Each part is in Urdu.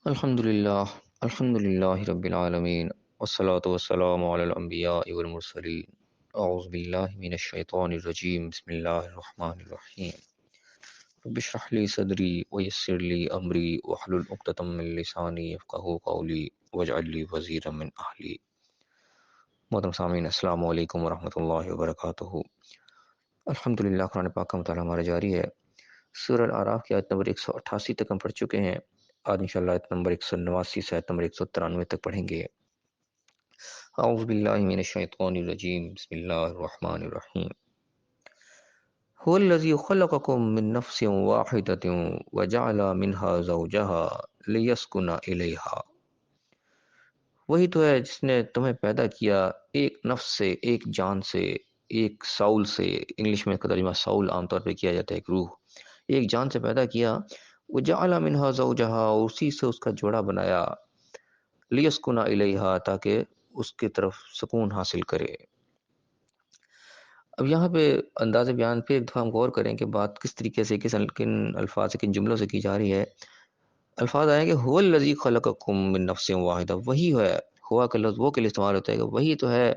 الحمد للہ رب العالمین والصلاة والسلام علی الانبیاء والمرسلین اعوذ باللہ من الشیطان الرجیم بسم اللہ الرحمن الرحیم رب اشرح لی صدری ویسر لی امری واحلل عقدۃ من لسانی یفقہوا قولی واجعل لی وزیرا من اہلی۔ محترم سامعین، السلام علیکم ورحمۃ اللہ وبرکاتہ۔ الحمدللہ، قرآن پاک کا مطالعہ ہمارا جاری ہے۔ سورہ الاعراف کی آیت نمبر 188 تک ہم پڑھ چکے ہیں۔ آج انشاءاللہ آیت نمبر 189 سے آیت نمبر 193 تک پڑھیں گے۔ اعوذ باللہ من الشیطان الرجیم بسم اللہ الرحمن الرحیم۔ هو الذی خلقکم من نفس واحدۃ وجعل منها زوجها لیسکن الیہا۔ وہی تو ہے جس نے تمہیں پیدا کیا ایک نفس سے، ایک جان سے، ایک ساؤل سے۔ انگلش میں اس کا ترجمہ ساؤل عام طور پہ کیا جاتا ہے، ایک روح۔ ایک جان سے پیدا کیا، وجعل منها زوجها، اور اسی سے اس کا جوڑا بنایا، لیسکن الیہا، تاکہ اس کی طرف سکون حاصل کرے۔ اب یہاں پہ انداز بیان پہ ایک دفعہ ہم غور کریں کہ بات کس طریقے سے، کن الفاظ سے، کن جملوں سے کی جا رہی ہے۔ الفاظ آئیں کہ هو الذی خلقکم من نفس واحدہ، وہی ہے۔ ہوا کا لفظ وہ کے لیے استعمال ہوتا ہے کہ وہی تو ہے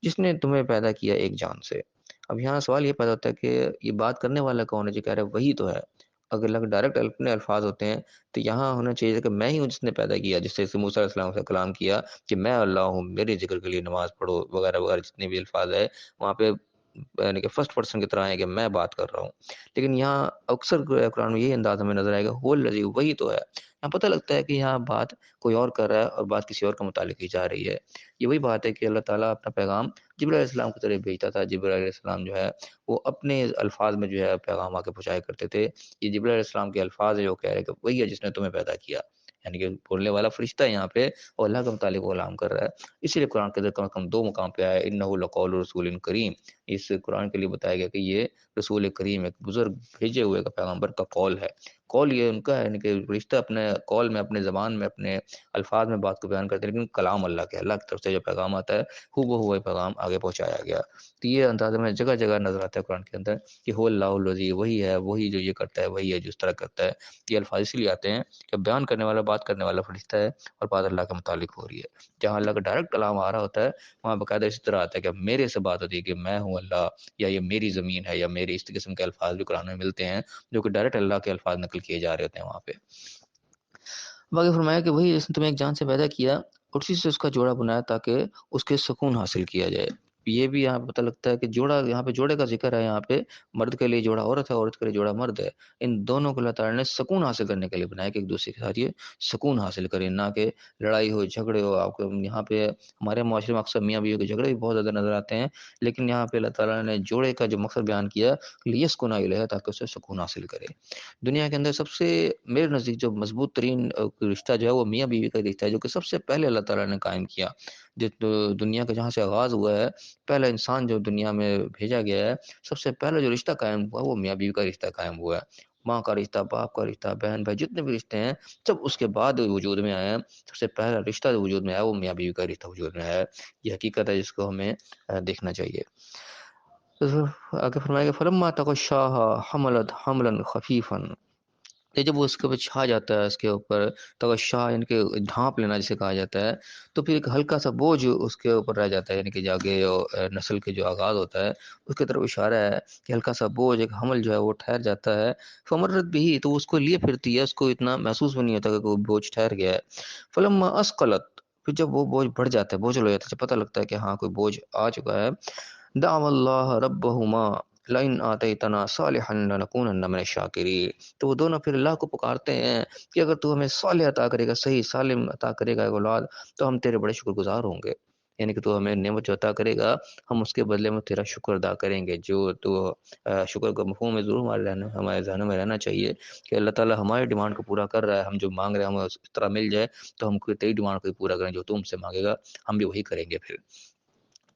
جس نے تمہیں پیدا کیا ایک جان سے۔ اب یہاں سوال یہ پیدا ہوتا ہے کہ یہ بات کرنے والا کون ہے جو کہہ رہا ہے وہی تو ہے؟ اگر اللہ کے ڈائریکٹ اپنے الفاظ ہوتے ہیں تو یہاں ہونا چاہیے کہ میں ہی ہوں جس نے پیدا کیا، جس سے موسیٰ علیہ السلام سے کلام کیا کہ میں اللہ ہوں، میرے ذکر کے لیے نماز پڑھو وغیرہ وغیرہ، جتنے بھی الفاظ ہے وہاں پہ یعنی کہ فرسٹ پرسن کی طرح ہے کہ میں بات کر رہا ہوں۔ لیکن یہاں اکثر قرآن میں یہی انداز ہمیں نظر آئے گا، هو الذی، وہی تو ہے۔ یہاں پتہ لگتا ہے کہ یہاں بات کوئی اور کر رہا ہے اور بات کسی اور کا متعلق کی جا رہی ہے۔ یہ وہی بات ہے کہ اللہ تعالیٰ اپنا پیغام جبرائیل علیہ السلام کی طرف بھیجتا تھا۔ جبرائیل علیہ السلام جو ہے وہ اپنے الفاظ میں جو ہے پیغام آ کے پہنچایا کرتے تھے۔ یہ جبرائیل علیہ السلام کے الفاظ ہے جو کہہ رہے کہ وہی ہے جس نے تمہیں پیدا کیا، یعنی کہ بولنے والا فرشتہ ہے یہاں پہ اور اللہ کے متعلق وہ کلام کر رہا ہے۔ اسی لیے قرآن کے اندر کم از کم 2 مقام پہ آیا انہ لقول رسول کریم۔ اس قرآن کے لیے بتایا گیا کہ یہ رسول کریم، ایک بزرگ بھیجے ہوئے کا پیغمبر کا قول ہے۔ قول یہ ان کا ہے، یعنی کہ فرشتہ اپنے قول میں، اپنے زبان میں، اپنے الفاظ میں بات کو بیان کرتے ہیں، لیکن کلام اللہ کے، اللہ کی طرف سے جو پیغام آتا ہے ہو پیغام آگے پہنچایا گیا۔ تو یہ اندازہ میں جگہ جگہ نظر آتا ہے قرآن کے اندر کہ هو اللہ الذی، وہی ہے، وہی جو یہ کرتا ہے، وہی ہے جو اس طرح کرتا ہے۔ یہ الفاظ اس لیے آتے ہیں کہ بیان کرنے والا، بات کرنے والا فرشتہ ہے اور بات اللہ کے متعلق ہو رہی ہے۔ جہاں اللہ کا ڈائریکٹ کلام آ رہا ہوتا ہے وہاں باقاعدہ اسی طرح آتا ہے کہ میرے سے بات ہوتی ہے کہ میں ہوں اللہ، یا یہ میری زمین ہے، یا میری، اس قسم کے الفاظ بھی قرآن میں ملتے ہیں جو کہ ڈائریکٹ اللہ کے الفاظ نقل کیے جا رہے ہوتے ہیں وہاں پہ۔ باقی فرمایا کہ وہی جس نے تمہیں ایک جان سے پیدا کیا اور اسی سے اس کا جوڑا بنایا تاکہ اس کے سکون حاصل کیا جائے۔ یہ بھی یہاں پہ پتہ لگتا ہے کہ جوڑا، یہاں پہ جوڑے کا ذکر ہے، یہاں پہ مرد کے لیے جوڑا عورت ہے، عورت کے لیے جوڑا مرد ہے۔ ان دونوں کو اللہ تعالیٰ نے سکون حاصل کرنے کے لیے بنایا کہ ایک دوسرے کے ساتھ یہ سکون حاصل کریں، نہ کہ لڑائی ہو، جھگڑے ہو۔ آپ کو یہاں پہ ہمارے معاشرے میں اکثر میاں بیوی کے جھگڑے بھی بہت زیادہ نظر آتے ہیں، لیکن یہاں پہ اللہ تعالیٰ نے جوڑے کا جو مقصد بیان کیا، لیسکن الیہا، تاکہ اسے سکون حاصل کرے۔ دنیا کے اندر سب سے میرے نزدیک جو مضبوط ترین رشتہ جو ہے وہ میاں بیوی کا رشتہ ہے، جو کہ سب سے پہلے اللہ تعالیٰ نے قائم کیا۔ جو دنیا کا جہاں سے آغاز ہوا ہے، پہلا انسان جو دنیا میں بھیجا گیا ہے، سب سے پہلا جو رشتہ قائم ہوا وہ میاں بیوی کا رشتہ قائم ہوا ہے۔ ماں کا رشتہ، باپ کا رشتہ، بہن بھائی، جتنے بھی رشتے ہیں سب اس کے بعد وجود میں آئے ہیں۔ سب سے پہلا رشتہ جو وجود میں آیا وہ میاں بیوی کا رشتہ وجود میں آیا ہے۔ یہ حقیقت ہے جس کو ہمیں دیکھنا چاہیے۔ آگے فرمایا کہ فلما تغشاها حملت حملا خفیفا، یہ جب وہ اس کے اوپر چھا جاتا ہے، اس کے اوپر تغشا یعنی کہ ڈھانپ لینا جسے کہا جاتا ہے، تو پھر ایک ہلکا سا بوجھ اس کے اوپر رہ جاتا ہے، یعنی کہ جاگے نسل کے جو آغاز ہوتا ہے اس کی طرف اشارہ ہے کہ ہلکا سا بوجھ، ایک حمل جو ہے وہ ٹھہر جاتا ہے۔ فمرت بھی، تو اس کو لیے پھرتی ہے، اس کو اتنا محسوس بھی نہیں ہوتا کہ کوئی بوجھ ٹھہر گیا ہے۔ فلما اسقلت، پھر جب وہ بوجھ بڑھ جاتا ہے، بوجھ ہو جاتا ہے، جب پتہ لگتا ہے کہ ہاں کوئی بوجھ آ چکا ہے، دعوا اللہ ربہما لئن آتیتنا صالحا لنکونن من الشاکرین، تو وہ دونوں پھر اللہ کو پکارتے ہیں کہ اگر تو ہمیں صالح عطا کرے گا، صحیح سالم عطا کرے گا ایک اولاد، تو ہم تیرے بڑے شکر گزار ہوں گے۔ یعنی کہ تو ہمیں نعمت جو عطا کرے گا ہم اس کے بدلے میں تیرا شکر ادا کریں گے۔ جو تو شکر کا مفہوم میں ضرور ہمارے ذہنوں میں رہنا چاہیے کہ اللہ تعالیٰ ہماری ڈیمانڈ کو پورا کر رہا ہے، ہم جو مانگ رہے ہیں ہمیں اس طرح مل جائے، تو ہم تیری ڈیمانڈ کو پورا کریں، جو تو ہم سے مانگے گا ہم بھی وہی کریں گے پھر۔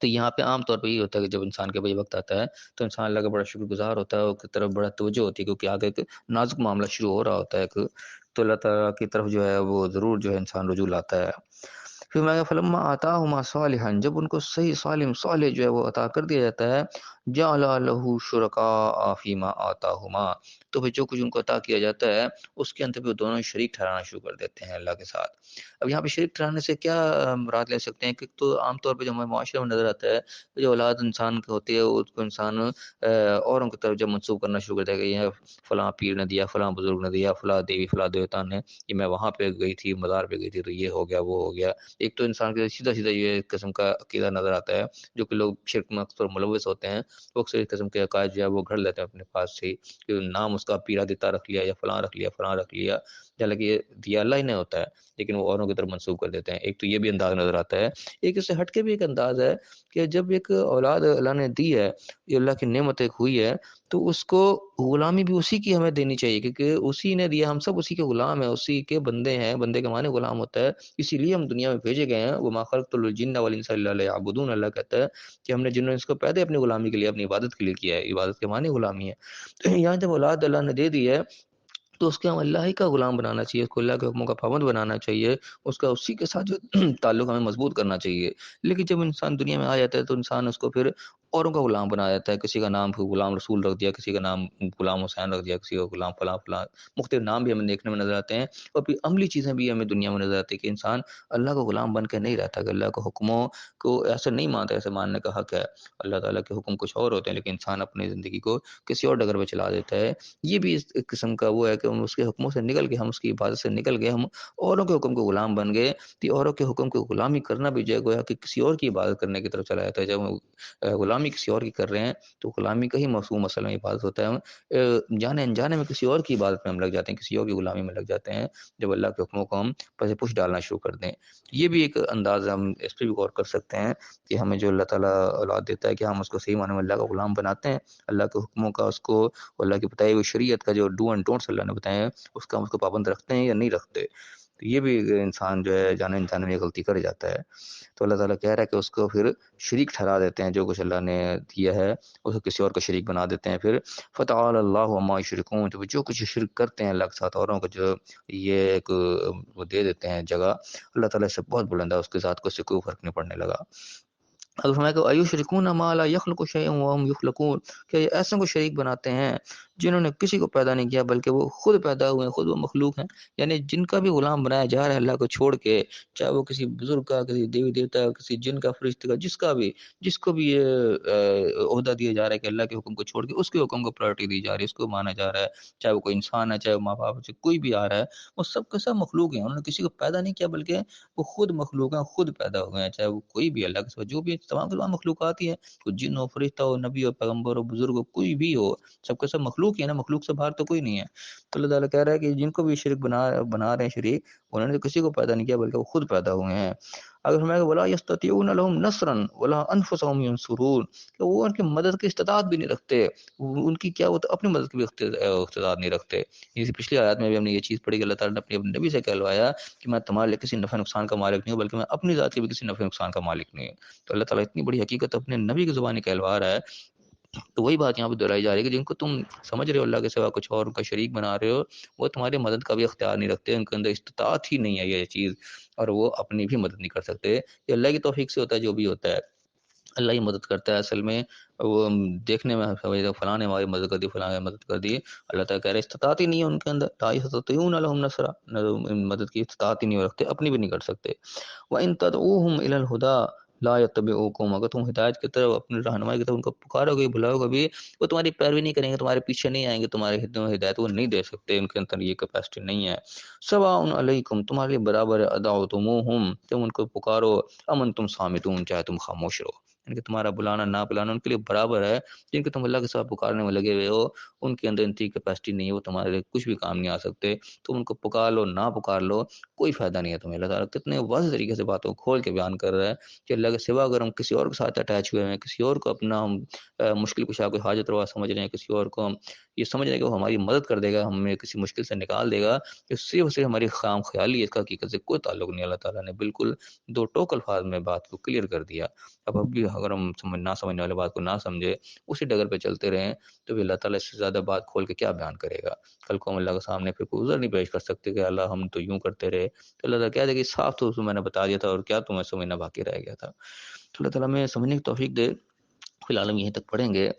تو یہاں پہ عام طور پہ یہ ہوتا ہے کہ جب انسان کے پاس یہ وقت آتا ہے تو انسان اللہ کا بڑا شکر گزار ہوتا ہے، اور کی طرف بڑا توجہ ہوتی ہے، کیونکہ آگے ایک نازک معاملہ شروع ہو رہا ہوتا ہے، تو اللہ تعالیٰ کی طرف جو ہے وہ ضرور جو ہے انسان رجوع لاتا ہے۔ پھر میں فلما آتاہما صالحا، جب ان کو صحیح سالم صالح جو ہے وہ عطا کر دیا جاتا ہے، جعل لہ شرکاء فیما آتاہما، تو پھر جو کچھ ان کو عطا کیا جاتا ہے اس کے اندر بھی وہ دونوں شریک ٹھہرانا شروع کر دیتے ہیں اللہ کے ساتھ۔ اب یہاں پہ شریک ٹھہرانے سے کیا مراد لے سکتے ہیں کہ تو عام طور پہ جو ہمارے معاشرے میں نظر آتا ہے، جو اولاد انسان کی ہوتی ہے اس کو انسان اوروں کی طرف جب منسوخ کرنا شروع کرتا ہے کہ یہ فلاں پیر نے دیا، فلاں بزرگ نے دیا، فلاں دیوی فلاں دیوتا نے، یہ میں وہاں پہ گئی تھی، مزار پہ گئی تھی تو یہ ہو گیا وہ ہو گیا۔ ایک تو انسان کے سیدھا سیدھا یہ قسم کا عقیدہ نظر آتا ہے، جو کہ لوگ شرک میں اکثر ملوث ہوتے ہیں، وہ اکثر اس قسم کے عقائد جو ہے وہ گھڑ لیتے ہیں اپنے پاس سے ہی، کہ نام اس کا پیرا دیتا رکھ لیا یا فلاں رکھ لیا فلاں رکھ لیا، حالانکہ یہ دیا اللہ ہی نے ہوتا ہے، لیکن وہ اوروں کی طرف منسوخ کر دیتے ہیں۔ ایک تو یہ بھی انداز نظر آتا ہے، ایک اس سے ہٹ کے بھی ایک انداز ہے کہ جب ایک اولاد اللہ نے دی ہے، یہ اللہ کی نعمت ایک ہوئی ہے، تو اس کو غلامی بھی اسی کی ہمیں دینی چاہیے، کیونکہ اسی نے دیا، ہم سب اسی کے غلام ہیں، اسی کے بندے ہیں، بندے کے معنی غلام ہوتا ہے، اسی لیے ہم دنیا میں بھیجے گئے ہیں۔ وما خلقت الجن والانس الا ليعبدون، اللہ کہتا ہے کہ ہم نے جنوں اس کو پیدا اپنی غلامی کے لیے، اپنی عبادت کے لیے کیا ہے، عبادت کے معنی غلامی ہے۔ تو یہاں جب اولاد اللہ نے دے دی ہے تو اس کو ہم اللہ ہی کا غلام بنانا چاہیے، اس کو اللہ کے حکموں کا پابند بنانا چاہیے، اس کا اسی کے ساتھ جو تعلق ہمیں مضبوط کرنا چاہیے۔ لیکن جب انسان دنیا میں آ جاتا ہے تو انسان اس کو پھر اوروں کا غلام بنا دیتا ہے، کسی کا نام غلام رسول رکھ دیا، کسی کا نام غلام حسین رکھ دیا، کسی کا غلام فلاں فلاں، مختلف نام بھی ہمیں دیکھنے میں نظر آتے ہیں، اور پھر عملی چیزیں بھی ہمیں دنیا میں نظر آتی ہیں کہ انسان اللہ کا غلام بن کے نہیں رہتا، کہ اللہ کے حکموں کو ایسے نہیں مانتا، ایسے ماننے کا حق ہے، اللہ تعالیٰ کے حکم کچھ اور ہوتے ہیں لیکن انسان اپنی زندگی کو کسی اور ڈگر پہ چلا دیتا ہے۔ یہ بھی اس قسم کا وہ ہے کہ ہم اس کے حکموں سے نکل گئے، ہم اس کی عبادت سے نکل گئے، ہم اوروں کے حکم کو غلام بن گئے، تو اوروں کے حکم کو غلامی کرنا بھی جو ہے گویا کہ کسی اور کی عبادت کرنے کی طرف چلا جاتا ہے۔ جب ہم غلامی کسی اور کی کر رہے ہیں تو غلامی کا ہی مفہوم اصل میں عبادت ہوتا ہے، ہم جانے انجانے میں کسی اور کی عبادت میں ہم لگ جاتے ہیں، کسی اور کی غلامی میں لگ جاتے ہیں، جب اللہ کے حکموں کو ہم پس پش ڈالنا شروع کر دیں۔ یہ بھی ایک انداز ہم اس پہ بھی غور کر سکتے ہیں کہ ہمیں جو اللہ تعالیٰ اولاد دیتا ہے کہ ہم اس کو صحیح معنی میں اللہ کا غلام بناتے ہیں، اللہ کے حکموں کا، اس کو اللہ کی بتائی ہوئی شریعت کا جو ڈو اینڈ ڈونٹس اللہ نے بتائے ہیں اس کا ہم اس کو پابند رکھتے ہیں یا نہیں رکھتے۔ تو یہ بھی انسان جو ہے جانے انجانے میں غلطی کر جاتا ہے، تو اللہ تعالیٰ کہہ رہا ہے کہ اس کو پھر شریک ٹھہرا دیتے ہیں، جو کچھ اللہ نے دیا ہے اس کو کسی اور کا شریک بنا دیتے ہیں۔ پھر فتعالی اللہ عما یشرکون، تو جو کچھ شرک کرتے ہیں اللہ کے ساتھ اوروں کو، جو یہ ایک وہ دے دیتے ہیں جگہ، اللہ تعالیٰ سے بہت بلند ہے، اس کے ساتھ کو سے کوئی فرق نہیں پڑنے لگا۔ اب فرمایا کہ ایشرکون ما لا یخلق شیئا وهم یخلقون، کہ یہ ایسے کو شریک بناتے ہیں جنہوں نے کسی کو پیدا نہیں کیا بلکہ وہ خود پیدا ہوئے ہیں، خود وہ مخلوق ہیں، یعنی جن کا بھی غلام بنایا جا رہا ہے اللہ کو چھوڑ کے، چاہے وہ کسی بزرگ کا، کسی دیوی دیوتا کا، کسی جن کا، فرشتے کا، جس کو بھی یہ عہدہ دیا جا رہا ہے کہ اللہ کے حکم کو چھوڑ کے اس کے حکم کو پرائرٹی دی جا رہی ہے، اس کو مانا جا رہا ہے، چاہے وہ کوئی انسان ہے، چاہے وہ ماں باپ سے کوئی بھی آ رہا ہے، وہ سب کے سب مخلوق ہیں، انہوں نے کسی کو پیدا نہیں کیا بلکہ وہ خود مخلوق ہیں، خود پیدا ہو گئے ہیں، چاہے وہ کوئی بھی اللہ کے سوا جو بھی تمام کے تمام مخلوقات ہی ہیں، کوئی جن ہو، فرشتہ ہو، نبی ہو، پیغمبر ہو، بزرگ ہو، کوئی بھی ہو، سب کے سب مخلوق ہی ہے نا، مخلوق سے باہر تو کوئی نہیں ہے۔ تو اللہ تعالیٰ کہہ رہا ہے کہ جن کو بھی شرک بنا رہے ہیں شریک، انہوں نے تو کسی کو پیدا نہیں کیا بلکہ وہ خود پیدا ہوئے ہیں۔ اگر ہمیں ولا یستطیعون لهم نصرا ولا انفسهم ينصرون، کہ وہ ان کی مدد کی استطاعت بھی نہیں رکھتے، ان کی کیا، وہ تو اپنی مدد کی بھی استطاعت نہیں رکھتے۔ اسی پچھلی آیات میں بھی ہم نے یہ چیز پڑھی کہ اللہ تعالیٰ نے اپنے نبی سے کہلوایا کہ میں تمہارے لیے کسی نفع نقصان کا مالک نہیں ہوں بلکہ میں اپنی ذات کے بھی کسی نفع نقصان کا مالک نہیں ہوں۔ تو اللہ تعالیٰ اتنی بڑی حقیقت اپنے نبی کی زبانی کہلوا رہا ہے، تو وہی بات یہاں پہ دہرائی جا رہی ہے کہ جن کو تم سمجھ رہے ہو اللہ کے سوا کچھ اور کا شریک بنا رہے ہو، وہ تمہاری مدد کا بھی اختیار نہیں رکھتے، ان کے اندر استطاعت ہی نہیں ہے یہ چیز، اور وہ اپنی بھی مدد نہیں کر سکتے۔ یہ اللہ کی توفیق سے ہوتا ہے جو بھی ہوتا ہے، اللہ ہی مدد کرتا ہے اصل میں۔ وہ دیکھنے میں فلاں نے ہماری مدد کر دی، فلاں نے مدد کر دی، اللہ تعالیٰ کہہ رہے استطاعت ہی نہیں ہے ان کے اندر، لا یستطیعون لهم نصرا، مدد کی استطاعت ہی نہیں رکھتے، اپنی بھی نہیں کر سکتے۔ وَإِن تَدْعُوهُمْ إِلَى الْهُدَىٰ لا يَتَّبِعُوكُمْ، اگر تم ہدایت کی طرف، اپنی رہنمائی کی طرف ان کو پکارو گے، بلاؤ گے بھی، وہ تمہاری پیروی نہیں کریں گے، تمہارے پیچھے نہیں آئیں گے، تمہارے ہدایت وہ نہیں دے سکتے، ان کے اندر یہ کیپیسٹی نہیں ہے۔ سواء علیکم، تمہارے لیے برابر ہے، ادعوتموہم، تم ان کو پکارو، ام انتم صامتون، چاہے تم خاموش رہو، یعنی کہ تمہارا بلانا نہ بلانا ان کے لیے برابر ہے۔ جن کے تم اللہ کے ساتھ پکارنے میں لگے ہوئے ہو، ان کے اندر اتنی کیپیسٹی نہیں ہے، وہ تمہارے لیے کچھ بھی کام نہیں آ سکتے، تم ان کو پکار لو نہ پکار لو، کوئی فائدہ نہیں ہے تمہیں۔ اللہ تعالیٰ کتنے واضح طریقے سے باتوں کو کھول کے بیان کر رہا ہے کہ اللہ کے سوا اگر ہم کسی اور کے ساتھ اٹیچ ہوئے ہیں، کسی اور کو اپنا ہم مشکل کشا کوئی حاجت روا سمجھ رہے ہیں، کسی اور کو ہم یہ سمجھ رہے ہیں کہ وہ ہماری مدد کر دے گا، ہمیں کسی مشکل سے نکال دے گا، اس سے صرف ہماری خام خیالی ہے، اس کا حقیقت سے کوئی تعلق نہیں۔ اللہ تعالیٰ نے بالکل دو ٹوک الفاظ میں بات کو کلیئر کر دیا۔ اب بھی اگر ہم نہ سمجھنے والے بات کو نہ سمجھے، اسی ڈگر پہ چلتے رہیں، تو بھی اللہ تعالیٰ اس سے زیادہ بات کھول کے کیا بیان کرے گا؟ کل کو ہم اللہ کے سامنے پھر کوئی عذر نہیں پیش کر سکتے کہ اللہ ہم تو یوں کرتے رہے، تو اللہ تعالیٰ کہہ دے کہ صاف تو میں نے بتا دیا تھا، اور کیا تمہیں سمجھنا باقی رہ گیا تھا؟ تو اللہ تعالیٰ میں سمجھنے کی توفیق دے۔ فی الحال ہم یہیں تک پڑھیں گے.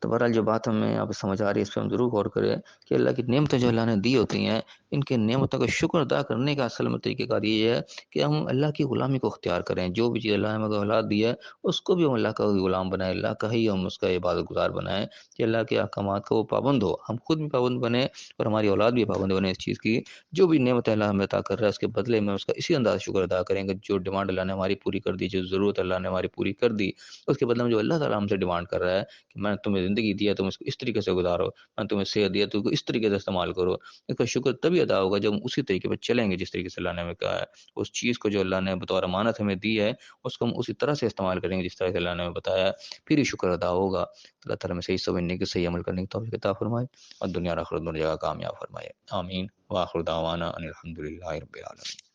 تو بہرحال جو بات ہمیں آپ سمجھ آ رہی ہے اس پہ ہم ضرور غور کریں کہ اللہ کی نعمتیں جو اللہ نے دی ہوتی ہیں ان کے نعمتوں کا شکر ادا کرنے کا اصل میں طریقہ کار یہ ہے کہ ہم اللہ کی غلامی کو اختیار کریں. جو بھی چیز اللہ نے ہمیں اولاد دی ہے اس کو بھی ہم اللہ کا غلام بنائیں, اللہ کا ہی ہم اس کا عبادت گزار بنائیں کہ اللہ کے احکامات کا وہ پابند ہو, ہم خود بھی پابند بنیں اور ہماری اولاد بھی پابند بنے اس چیز کی. جو بھی نعمت اللہ ہمیں عطا کر رہا ہے اس کے بدلے میں اس کا اسی انداز شکر ادا کریں گے. جو ڈیمانڈ اللہ نے ہماری پوری کر دی, جو ضرورت اللہ نے ہماری پوری کر دی, اس کے بدلے میں جو اللہ تعالیٰ ہم سے ڈیمانڈ کر رہا ہے کہ میں نے تمہیں زندگی دی ہے, تم اس کو اس طریقے سے گزارو, میں نے تمہیں صحت دیا, تم کو اس طریقے سے استعمال کرو, اس کا شکر تبھی ادا ہوگا جب ہم اسی طریقے پہ چلیں گے جس طریقے سے اللہ نے ہمیں کہا ہے. اس چیز کو جو اللہ نے بطور امانت ہمیں دی ہے اس کو ہم اسی طرح سے استعمال کریں گے جس طرح سے اللہ نے ہمیں بتایا ہے, پھر ہی شکر ادا ہوگا. اللہ تعالیٰ میں صحیح سمجھنے کی, صحیح عمل کرنے کی توفیق عطا فرمائے اور دنیا اور آخرت دونوں جگہ کامیاب فرمائے. آمین. وآخر دعوانا ان الحمد للہ رب العالمین.